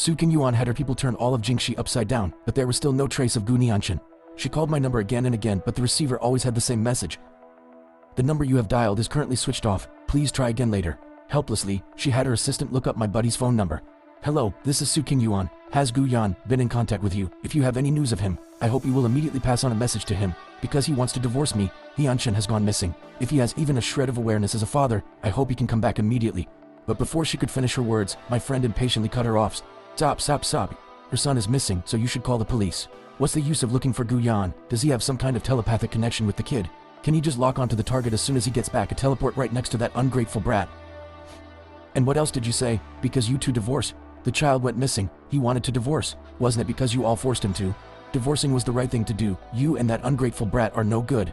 Su Qingyuan had her people turn all of Jingxi upside down, but there was still no trace of Gu Nianshan. She called my number again and again, but the receiver always had the same message. The number you have dialed is currently switched off. Please try again later. Helplessly, she had her assistant look up my buddy's phone number. Hello, this is Su Qingyuan. Has Gu Yan been in contact with you? If you have any news of him, I hope you will immediately pass on a message to him. Because he wants to divorce me, Nianshan has gone missing. If he has even a shred of awareness as a father, I hope he can come back immediately. But before she could finish her words, my friend impatiently cut her off. Stop. Her son is missing, so you should call the police. What's the use of looking for Gu Yan? Does he have some kind of telepathic connection with the kid? Can he just lock onto the target as soon as he gets back and teleport right next to that ungrateful brat? And what else did you say? Because you two divorced. The child went missing. He wanted to divorce. Wasn't it because you all forced him to? Divorcing was the right thing to do. You and that ungrateful brat are no good.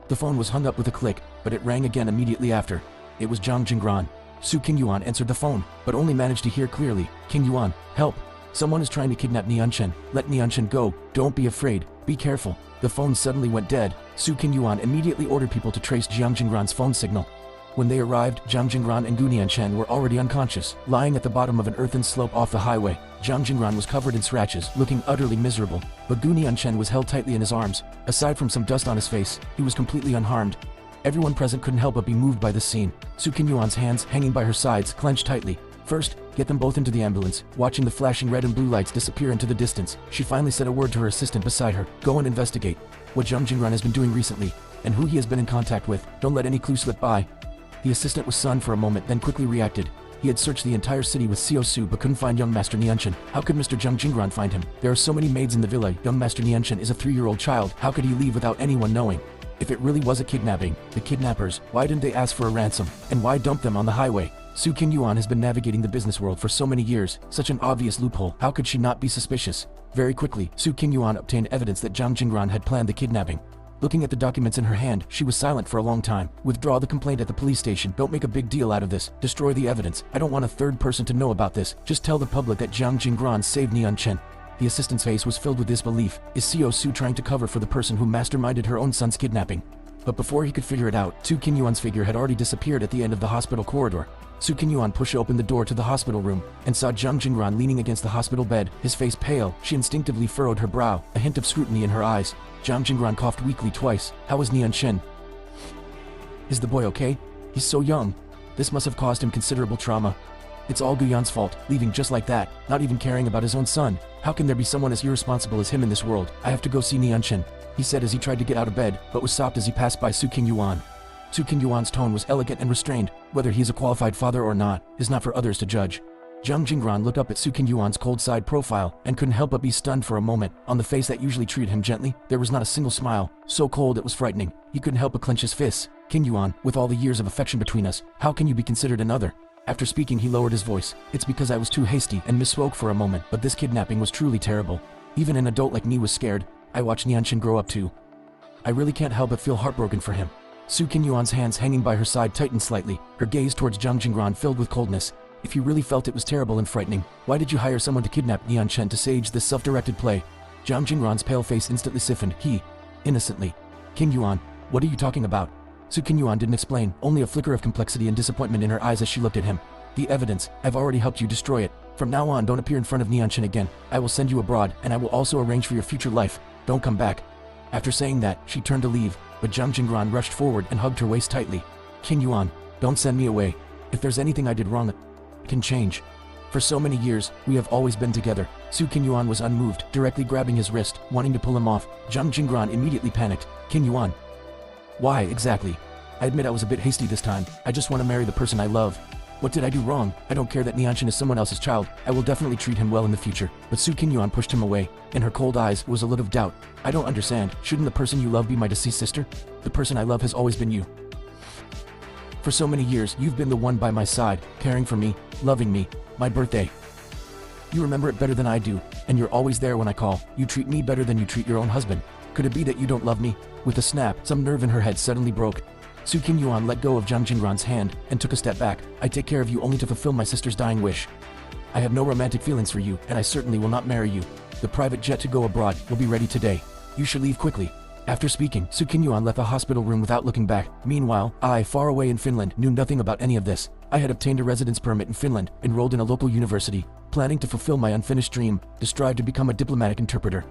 The phone was hung up with a click, but it rang again immediately after. It was Zhang Jinggran. Su Qingyuan answered the phone, but only managed to hear clearly. Qingyuan, help! Someone is trying to kidnap Nianshan. Let Nianshan go. Don't be afraid. Be careful. The phone suddenly went dead. Su Qingyuan immediately ordered people to trace Zhang Jinggran's phone signal. When they arrived, Zhang Jinggran and Gu Nianshan were already unconscious, lying at the bottom of an earthen slope off the highway. Zhang Jinggran was covered in scratches, looking utterly miserable, but Gu Nianshan was held tightly in his arms. Aside from some dust on his face, he was completely unharmed. Everyone present couldn't help but be moved by this scene. Su Qingyuan's hands, hanging by her sides, clenched tightly. First, get them both into the ambulance. Watching the flashing red and blue lights disappear into the distance, she finally said a word to her assistant beside her. Go and investigate what Zhang Jinggran has been doing recently, and who he has been in contact with. Don't let any clue slip by. The assistant was stunned for a moment, then quickly reacted. He had searched the entire city with Xiao Su but couldn't find young Master Nianshan. How could Mr. Zhang Jinggran find him? There are so many maids in the villa. Young Master Nianshan is a 3-year-old child. How could he leave without anyone knowing? If it really was a kidnapping, the kidnappers, why didn't they ask for a ransom? And why dump them on the highway? Su Qingyuan has been navigating the business world for so many years, such an obvious loophole. How could she not be suspicious? Very quickly, Su Qingyuan obtained evidence that Zhang Jinggran had planned the kidnapping. Looking at the documents in her hand, she was silent for a long time. Withdraw the complaint at the police station. Don't make a big deal out of this. Destroy the evidence. I don't want a third person to know about this. Just tell the public that Zhang Jinggran saved Nianshan. The assistant's face was filled with disbelief. Is Xiao Su trying to cover for the person who masterminded her own son's kidnapping? But before he could figure it out, Su Qingyuan's figure had already disappeared at the end of the hospital corridor. Su Qingyuan pushed open the door to the hospital room and saw Zhang Jinggran leaning against the hospital bed, his face pale. She instinctively furrowed her brow, a hint of scrutiny in her eyes. Zhang Jinggran coughed weakly twice. How is Nianshan? Is the boy okay? He's so young. This must have caused him considerable trauma. It's all Gu Yan's fault, leaving just like that, not even caring about his own son. How can there be someone as irresponsible as him in this world? I have to go see Nianshan, he said as he tried to get out of bed, but was stopped as he passed by Su Qingyuan. Su Qingyuan's tone was elegant and restrained. Whether he is a qualified father or not is not for others to judge. Zhang Jinggran looked up at Su Qingyuan's cold side profile and couldn't help but be stunned for a moment. On the face that usually treated him gently, there was not a single smile. So cold it was frightening. He couldn't help but clench his fists. Qingyuan, with all the years of affection between us, how can you be considered another? After speaking, he lowered his voice. It's because I was too hasty and misspoke for a moment, but this kidnapping was truly terrible. Even an adult like me was scared. I watched Nianshan grow up too. I really can't help but feel heartbroken for him. Su Qingyuan's hands hanging by her side tightened slightly, her gaze towards Zhang Jinggran filled with coldness. If you really felt it was terrible and frightening, why did you hire someone to kidnap Nianshan to stage this self-directed play? Zhang Jinggran's pale face instantly stiffened. Innocently. Qingyuan, what are you talking about? Su Qingyuan didn't explain, only a flicker of complexity and disappointment in her eyes as she looked at him. The evidence, I've already helped you destroy it. From now on, don't appear in front of Nianshan again. I will send you abroad, and I will also arrange for your future life. Don't come back. After saying that, she turned to leave, but Zhang Jinggran rushed forward and hugged her waist tightly. Qingyuan, don't send me away. If there's anything I did wrong, it can change. For so many years, we have always been together. Su Qingyuan was unmoved, directly grabbing his wrist, wanting to pull him off. Zhang Jinggran immediately panicked. Qingyuan. Why, exactly? I admit I was a bit hasty this time. I just want to marry the person I love. What did I do wrong? I don't care that Nianshan is someone else's child. I will definitely treat him well in the future. But Su Qingyuan pushed him away. In her cold eyes was a look of doubt. I don't understand. Shouldn't the person you love be my deceased sister? The person I love has always been you. For so many years, you've been the one by my side, caring for me, loving me, my birthday. You remember it better than I do, and you're always there when I call. You treat me better than you treat your own husband. Could it be that you don't love me? With a snap, some nerve in her head suddenly broke. Su Qingyuan let go of Zhang Jinggran's hand and took a step back. I take care of you only to fulfill my sister's dying wish. I have no romantic feelings for you, and I certainly will not marry you. The private jet to go abroad will be ready today. You should leave quickly. After speaking, Su Qingyuan left the hospital room without looking back. Meanwhile, I, far away in Finland, knew nothing about any of this. I had obtained a residence permit in Finland, enrolled in a local university, planning to fulfill my unfinished dream, to strive to become a diplomatic interpreter.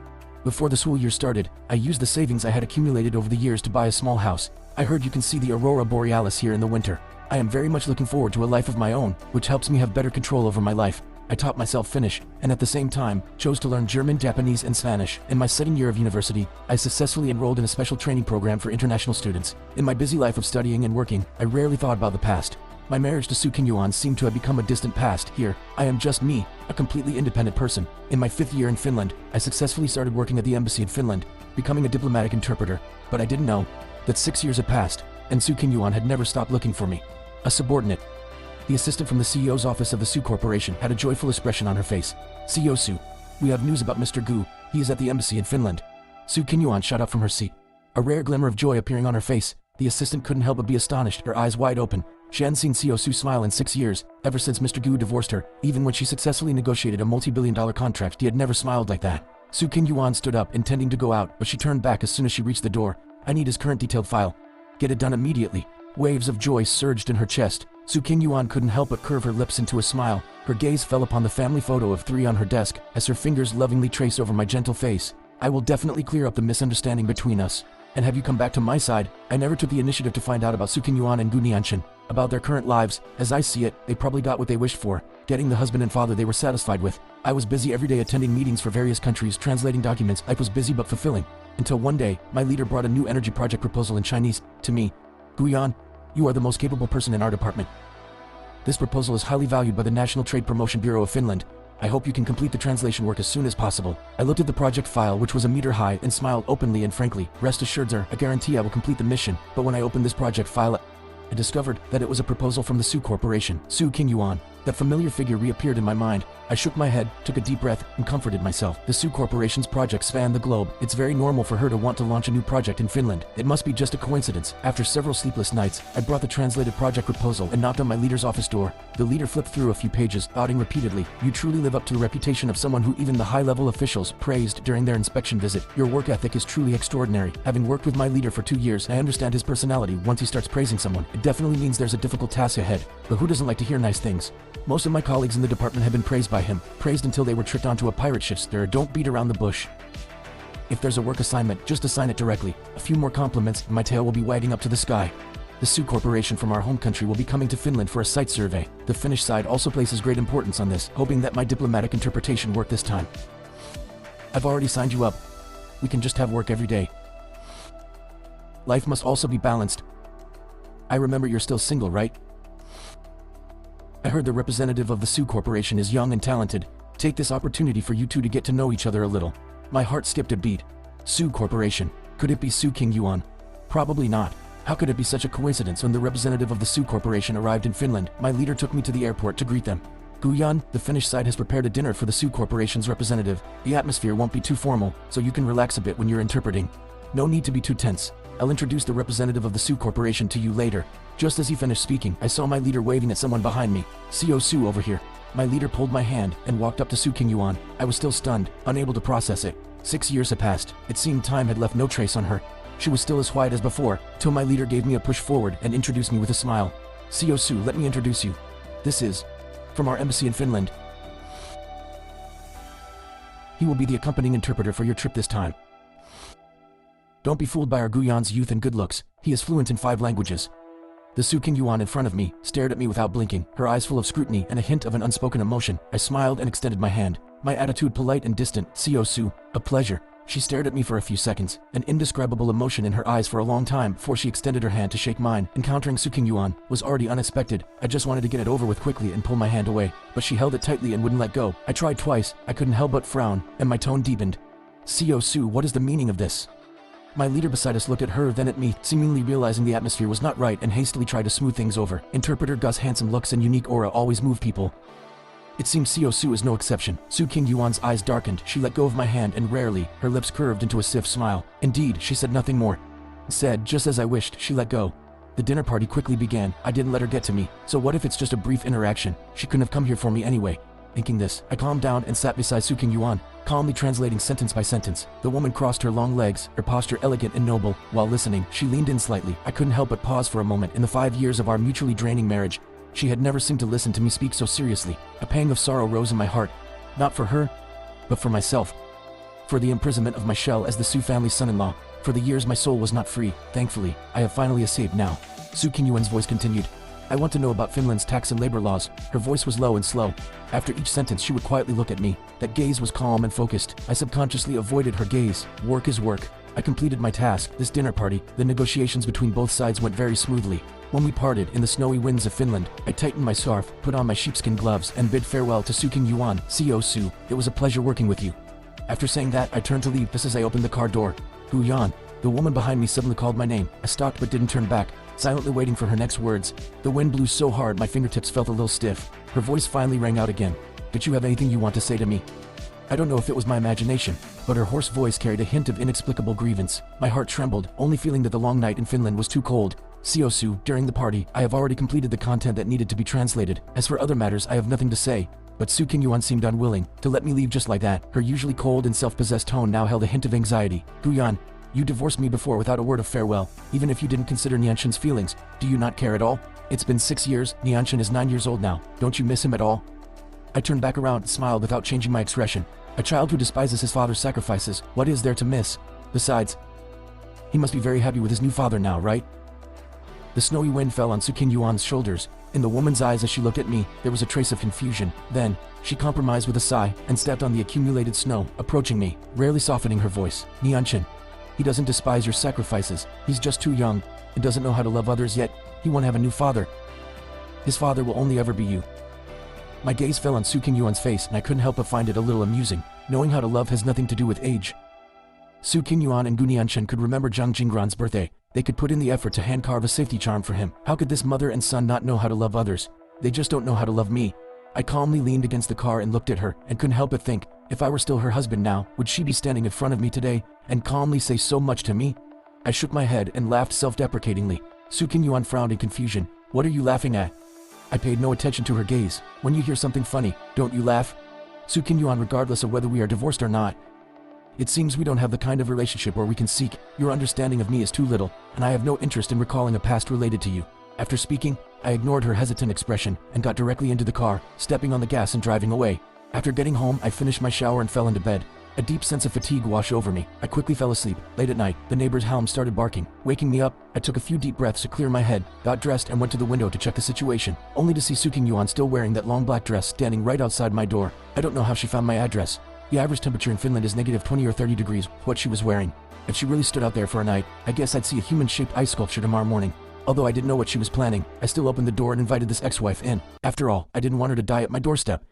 Before the school year started, I used the savings I had accumulated over the years to buy a small house. I heard you can see the aurora borealis here in the winter. I am very much looking forward to a life of my own, which helps me have better control over my life. I taught myself Finnish, and at the same time, chose to learn German, Japanese, and Spanish. In my second year of university, I successfully enrolled in a special training program for international students. In my busy life of studying and working, I rarely thought about the past. My marriage to Soo King-yuan seemed to have become a distant past. Here, I am just me, a completely independent person. In my 5th year in Finland, I successfully started working at the embassy in Finland, becoming a diplomatic interpreter. But I didn't know that 6 years had passed, and Soo King-yuan had never stopped looking for me. A subordinate. The assistant from the CEO's office of the Soo Corporation had a joyful expression on her face. CEO Soo, we have news about Mr. Gu. He is at the embassy in Finland. Soo King-yuan shot up from her seat, a rare glimmer of joy appearing on her face. The assistant couldn't help but be astonished, her eyes wide open. She hadn't seen CEO Soo smile in 6 years, ever since Mr. Gu divorced her. Even when she successfully negotiated a multi-billion-dollar contract, he had never smiled like that. Soo King-yuan stood up, intending to go out, but she turned back as soon as she reached the door. I need his current detailed file. Get it done immediately. Waves of joy surged in her chest. Soo King-yuan couldn't help but curve her lips into a smile. Her gaze fell upon the family photo of 3 on her desk, as her fingers lovingly traced over my gentle face. I will definitely clear up the misunderstanding between us, and have you come back to my side. I never took the initiative to find out about Soo King-yuan and Gu Nianshan, about their current lives. As I see it, they probably got what they wished for, getting the husband and father they were satisfied with. I was busy every day attending meetings for various countries, translating documents. Life was busy but fulfilling. Until one day, my leader brought a new energy project proposal in Chinese to me. Gu-yan, you are the most capable person in our department. This proposal is highly valued by the National Trade Promotion Bureau of Finland. I hope you can complete the translation work as soon as possible. I looked at the project file, which was a meter high, and smiled openly and frankly. Rest assured, sir, I guarantee I will complete the mission. But when I opened this project file, I discovered that it was a proposal from the Soo Corporation. Soo King-yuan. That familiar figure reappeared in my mind. I shook my head, took a deep breath, and comforted myself. The Soo Corporation's projects span the globe. It's very normal for her to want to launch a new project in Finland. It must be just a coincidence. After several sleepless nights, I brought the translated project proposal and knocked on my leader's office door. The leader flipped through a few pages, nodding repeatedly. You truly live up to the reputation of someone who even the high-level officials praised during their inspection visit. Your work ethic is truly extraordinary. Having worked with my leader for 2 years, I understand his personality. Once he starts praising someone, it definitely means there's a difficult task ahead. But who doesn't like to hear nice things? Most of my colleagues in the department have been praised by him, praised until they were tricked onto a pirate ship. Sir, don't beat around the bush. If there's a work assignment, just assign it directly. A few more compliments, and my tail will be wagging up to the sky. The Soo Corporation from our home country will be coming to Finland for a site survey. The Finnish side also places great importance on this, hoping that my diplomatic interpretation worked this time. I've already signed you up. We can just have work every day. Life must also be balanced. I remember you're still single, right? I heard the representative of the Soo Corporation is young and talented. Take this opportunity for you two to get to know each other a little. My heart skipped a beat. Soo Corporation. Could it be Soo King-yuan? Probably not. How could it be such a coincidence? When the representative of the Soo Corporation arrived in Finland, my leader took me to the airport to greet them. Gu-yan, the Finnish side has prepared a dinner for the Soo Corporation's representative. The atmosphere won't be too formal, so you can relax a bit when you're interpreting. No need to be too tense. I'll introduce the representative of the Soo Corporation to you later. Just as he finished speaking, I saw my leader waving at someone behind me. CEO Soo over here. My leader pulled my hand and walked up to Soo King-yuan. I was still stunned, unable to process it. 6 years had passed. It seemed time had left no trace on her. She was still as quiet as before, till my leader gave me a push forward and introduced me with a smile. CEO Soo, let me introduce you. This is from our embassy in Finland. He will be the accompanying interpreter for your trip this time. Don't be fooled by our Gu-yan's youth and good looks. He is fluent in 5 languages. The Soo King-yuan in front of me stared at me without blinking, her eyes full of scrutiny and a hint of an unspoken emotion. I smiled and extended my hand, my attitude polite and distant. CEO Soo, a pleasure. She stared at me for a few seconds, an indescribable emotion in her eyes for a long time before she extended her hand to shake mine. Encountering Soo King-yuan was already unexpected. I just wanted to get it over with quickly and pull my hand away, but she held it tightly and wouldn't let go. I tried twice. I couldn't help but frown, and my tone deepened. CEO Soo, what is the meaning of this? My leader beside us looked at her, then at me, seemingly realizing the atmosphere was not right and hastily tried to smooth things over. Interpreter Gus' handsome looks and unique aura always move people. It seems CEO Soo is no exception. Soo King-yuan's eyes darkened. She let go of my hand and rarely, her lips curved into a stiff smile. Indeed, she said nothing more. Said, just as I wished, she let go. The dinner party quickly began. I didn't let her get to me. So what if it's just a brief interaction? She couldn't have come here for me anyway. Thinking this, I calmed down and sat beside Soo King-yuan, calmly translating sentence by sentence. The woman crossed her long legs, her posture elegant and noble. While listening, she leaned in slightly. I couldn't help but pause for a moment. In the 5 years of our mutually draining marriage, She had never seemed to listen to me speak so seriously. A pang of sorrow rose in my heart, not for her, but for myself. For the imprisonment of my shell as the Su family's son-in-law. For the years my soul was not free. Thankfully, I have finally escaped now. Su Qingyuan's voice continued. I want to know about Finland's tax and labor laws. Her voice was low and slow. After each sentence she would quietly look at me. That gaze was calm and focused. I subconsciously avoided her gaze. Work is work. I completed my task. This dinner party, the negotiations between both sides went very smoothly. When we parted in the snowy winds of Finland, I tightened my scarf, put on my sheepskin gloves, and bid farewell to Su Qingyuan. Co Su, it was a pleasure working with you. After saying that, I turned to leave just as I opened the car door. Gu Yan. The woman behind me suddenly called my name. I stopped but didn't turn back, silently waiting for her next words. The wind blew so hard my fingertips felt a little stiff. Her voice finally rang out again. Did you have anything you want to say to me? I don't know if it was my imagination, but her hoarse voice carried a hint of inexplicable grievance. My heart trembled, only feeling that the long night in Finland was too cold. Co Su, during the party, I have already completed the content that needed to be translated. As for other matters, I have nothing to say. But Su Qingyuan seemed unwilling to let me leave just like that. Her usually cold and self-possessed tone now held a hint of anxiety. Gu Yan, you divorced me before without a word of farewell, even if you didn't consider Nianshin's feelings. Do you not care at all? It's been 6 years, Nianshin is 9 years old now. Don't you miss him at all? I turned back around and smiled without changing my expression. A child who despises his father's sacrifices, what is there to miss? Besides, he must be very happy with his new father now, right? The snowy wind fell on Su Qingyuan's shoulders. In the woman's eyes as she looked at me, there was a trace of confusion. Then, she compromised with a sigh and stepped on the accumulated snow, approaching me, rarely softening her voice. Nianshin. He doesn't despise your sacrifices. He's just too young and doesn't know how to love others yet. He won't have a new father. His father will only ever be you. My gaze fell on Su Qingyuan's face and I couldn't help but find it a little amusing. Knowing how to love has nothing to do with age. Su Qingyuan and Gu Nianshin could remember Zhang Jingran's birthday. They could put in the effort to hand-carve a safety charm for him. How could this mother and son not know how to love others? They just don't know how to love me. I calmly leaned against the car and looked at her, and couldn't help but think, if I were still her husband now, would she be standing in front of me today, and calmly say so much to me? I shook my head and laughed self-deprecatingly. Su Qingyuan frowned in confusion. What are you laughing at? I paid no attention to her gaze. When you hear something funny, don't you laugh? Su Qingyuan, regardless of whether we are divorced or not. It seems we don't have the kind of relationship where we can seek. Your understanding of me is too little, and I have no interest in recalling a past related to you. After speaking, I ignored her hesitant expression and got directly into the car, stepping on the gas and driving away. After getting home, I finished my shower and fell into bed. A deep sense of fatigue washed over me. I quickly fell asleep. Late at night, the neighbor's hound started barking. Waking me up, I took a few deep breaths to clear my head, got dressed and went to the window to check the situation, only to see Su Qingyuan still wearing that long black dress standing right outside my door. I don't know how she found my address. The average temperature in Finland is negative 20 or 30 degrees, what she was wearing. If she really stood out there for a night, I guess I'd see a human-shaped ice sculpture tomorrow morning. Although I didn't know what she was planning, I still opened the door and invited this ex-wife in. After all, I didn't want her to die at my doorstep.